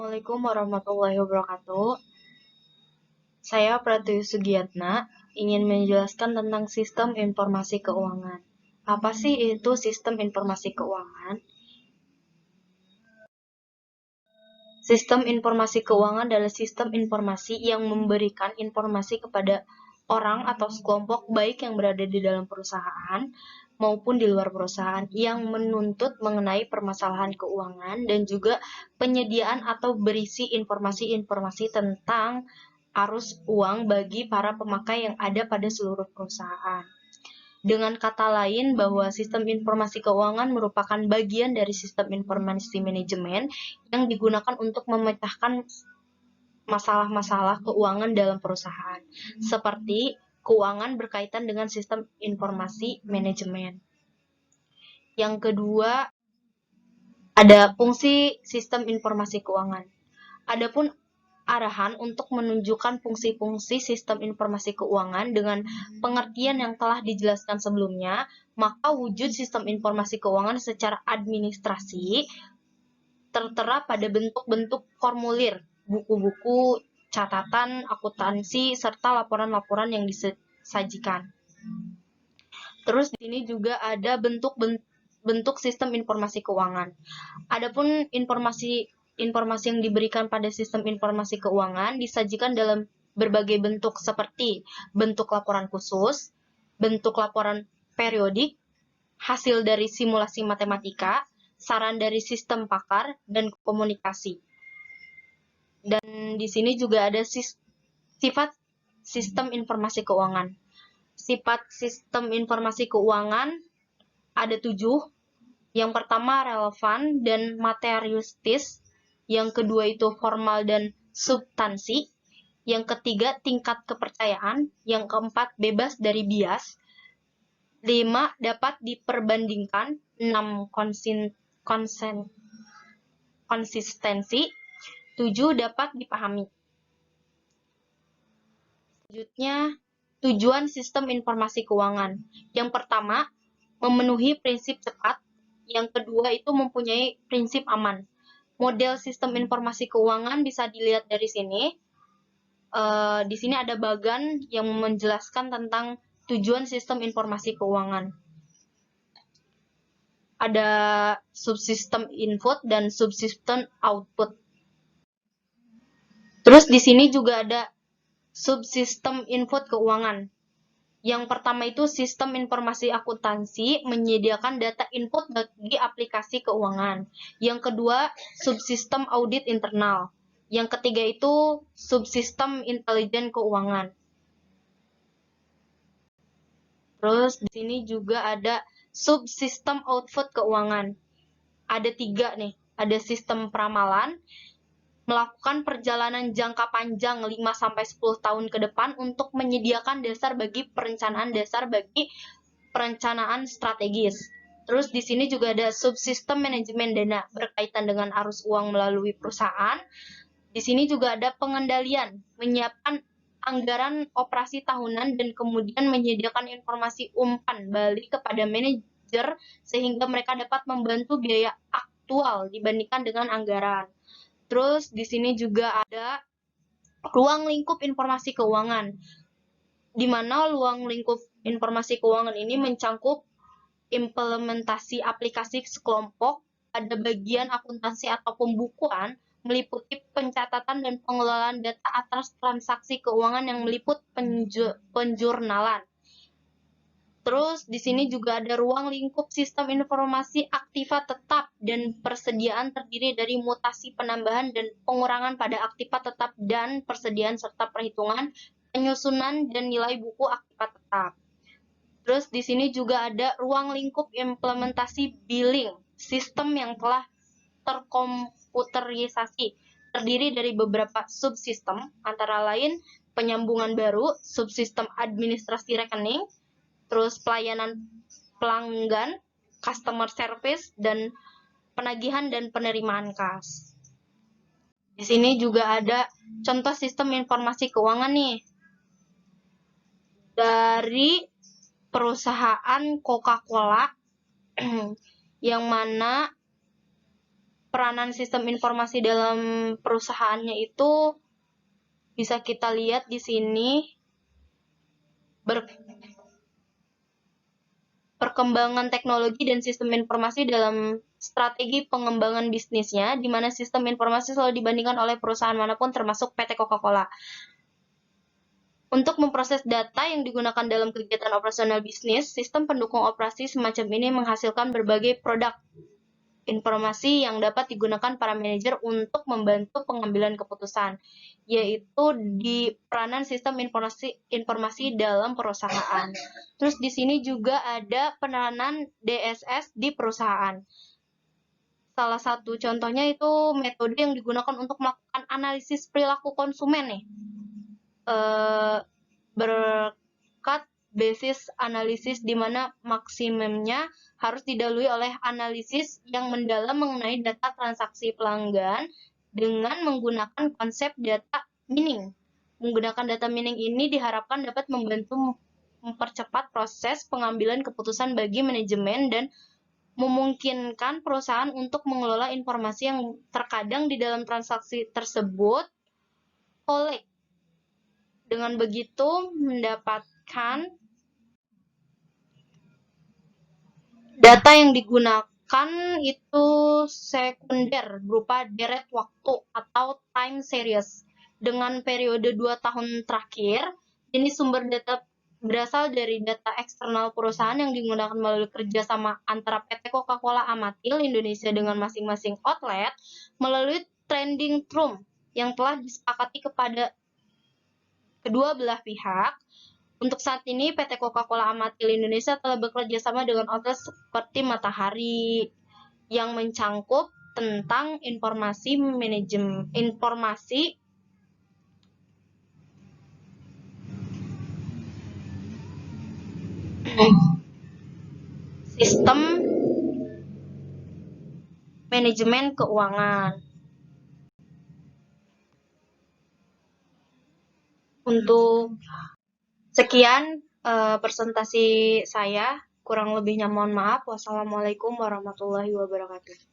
Assalamualaikum warahmatullahi wabarakatuh. Saya Pratiwi Sugiyatna ingin menjelaskan tentang sistem informasi keuangan. Apa sih itu sistem informasi keuangan? Sistem informasi keuangan adalah sistem informasi yang memberikan informasi kepada orang atau sekelompok baik yang berada di dalam perusahaan maupun di luar perusahaan yang menuntut mengenai permasalahan keuangan dan juga penyediaan atau berisi informasi-informasi tentang arus uang bagi para pemakai yang ada pada seluruh perusahaan. Dengan kata lain, bahwa sistem informasi keuangan merupakan bagian dari sistem informasi manajemen yang digunakan untuk memecahkan masalah-masalah keuangan dalam perusahaan, seperti keuangan berkaitan dengan sistem informasi manajemen. Yang kedua, ada fungsi sistem informasi keuangan. Adapun arahan untuk menunjukkan fungsi-fungsi sistem informasi keuangan dengan pengertian yang telah dijelaskan sebelumnya, maka wujud sistem informasi keuangan secara administrasi tertera pada bentuk-bentuk formulir, buku-buku, catatan, akuntansi, serta laporan-laporan yang disajikan. Terus di sini juga ada bentuk sistem informasi keuangan. Adapun informasi yang diberikan pada sistem informasi keuangan disajikan dalam berbagai bentuk seperti bentuk laporan khusus, bentuk laporan periodik, hasil dari simulasi matematika, saran dari sistem pakar, dan komunikasi. Dan di sini juga ada sifat sistem informasi keuangan. Sifat sistem informasi keuangan ada 7. Yang pertama relevan dan materialistis, yang kedua itu formal dan substansi, yang ketiga tingkat kepercayaan, yang keempat bebas dari bias, 5 dapat diperbandingkan, 6 konsistensi, 7 dapat dipahami. Selanjutnya, tujuan sistem informasi keuangan. Yang pertama, memenuhi prinsip cepat. Yang kedua itu mempunyai prinsip aman. Model sistem informasi keuangan bisa dilihat dari sini. Di sini ada bagan yang menjelaskan tentang tujuan sistem informasi keuangan. Ada subsistem input dan subsistem output. Terus di sini juga ada subsistem input keuangan. Yang pertama itu sistem informasi akuntansi menyediakan data input bagi aplikasi keuangan. Yang kedua, subsistem audit internal. Yang ketiga itu subsistem intelijen keuangan. Terus di sini juga ada subsistem output keuangan. Ada 3 nih. Ada sistem peramalan, melakukan perjalanan jangka panjang 5-10 tahun ke depan untuk menyediakan dasar bagi perencanaan strategis. Terus di sini juga ada subsistem manajemen dana berkaitan dengan arus uang melalui perusahaan. Di sini juga ada pengendalian, menyiapkan anggaran operasi tahunan dan kemudian menyediakan informasi umpan balik kepada manajer sehingga mereka dapat membantu biaya aktual dibandingkan dengan anggaran. Terus di sini juga ada ruang lingkup informasi keuangan, di mana ruang lingkup informasi keuangan ini mencangkup implementasi aplikasi sekelompok pada bagian akuntansi atau pembukuan, meliputi pencatatan dan pengelolaan data atas transaksi keuangan yang meliput penjurnalan. Terus di sini juga ada ruang lingkup sistem informasi aktiva tetap dan persediaan terdiri dari mutasi penambahan dan pengurangan pada aktiva tetap dan persediaan serta perhitungan, penyusunan dan nilai buku aktiva tetap. Terus di sini juga ada ruang lingkup implementasi billing, sistem yang telah terkomputerisasi, terdiri dari beberapa subsistem, antara lain penyambungan baru, subsistem administrasi rekening, terus pelayanan pelanggan, customer service, dan penagihan dan penerimaan kas. Di sini juga ada contoh sistem informasi keuangan nih. Dari perusahaan Coca-Cola yang mana peranan sistem informasi dalam perusahaannya itu bisa kita lihat di sini. Perkembangan teknologi dan sistem informasi dalam strategi pengembangan bisnisnya, di mana sistem informasi selalu dibandingkan oleh perusahaan manapun termasuk PT Coca-Cola. Untuk memproses data yang digunakan dalam kegiatan operasional bisnis, sistem pendukung operasi semacam ini menghasilkan berbagai produk informasi yang dapat digunakan para manajer untuk membantu pengambilan keputusan, yaitu di peranan sistem informasi dalam perusahaan. Terus di sini juga ada peranan DSS di perusahaan. Salah satu contohnya itu metode yang digunakan untuk melakukan analisis perilaku konsumen nih. Berkat basis analisis di mana maksimumnya harus didahului oleh analisis yang mendalam mengenai data transaksi pelanggan dengan menggunakan konsep data mining. Menggunakan data mining ini diharapkan dapat membantu mempercepat proses pengambilan keputusan bagi manajemen dan memungkinkan perusahaan untuk mengelola informasi yang terkadang di dalam transaksi tersebut kolek. Dengan begitu mendapatkan data yang digunakan itu sekunder berupa deret waktu atau time series. Dengan periode 2 tahun terakhir, ini sumber data berasal dari data eksternal perusahaan yang digunakan melalui kerjasama antara PT Coca-Cola Amatil Indonesia dengan masing-masing outlet melalui trending room yang telah disepakati kepada kedua belah pihak. Untuk saat ini, PT Coca-Cola Amatil Indonesia telah bekerja sama dengan outlet seperti Matahari yang mencangkup tentang informasi manajemen, informasi sistem manajemen keuangan. Untuk sekian presentasi saya, kurang lebihnya mohon maaf. Wassalamualaikum warahmatullahi wabarakatuh.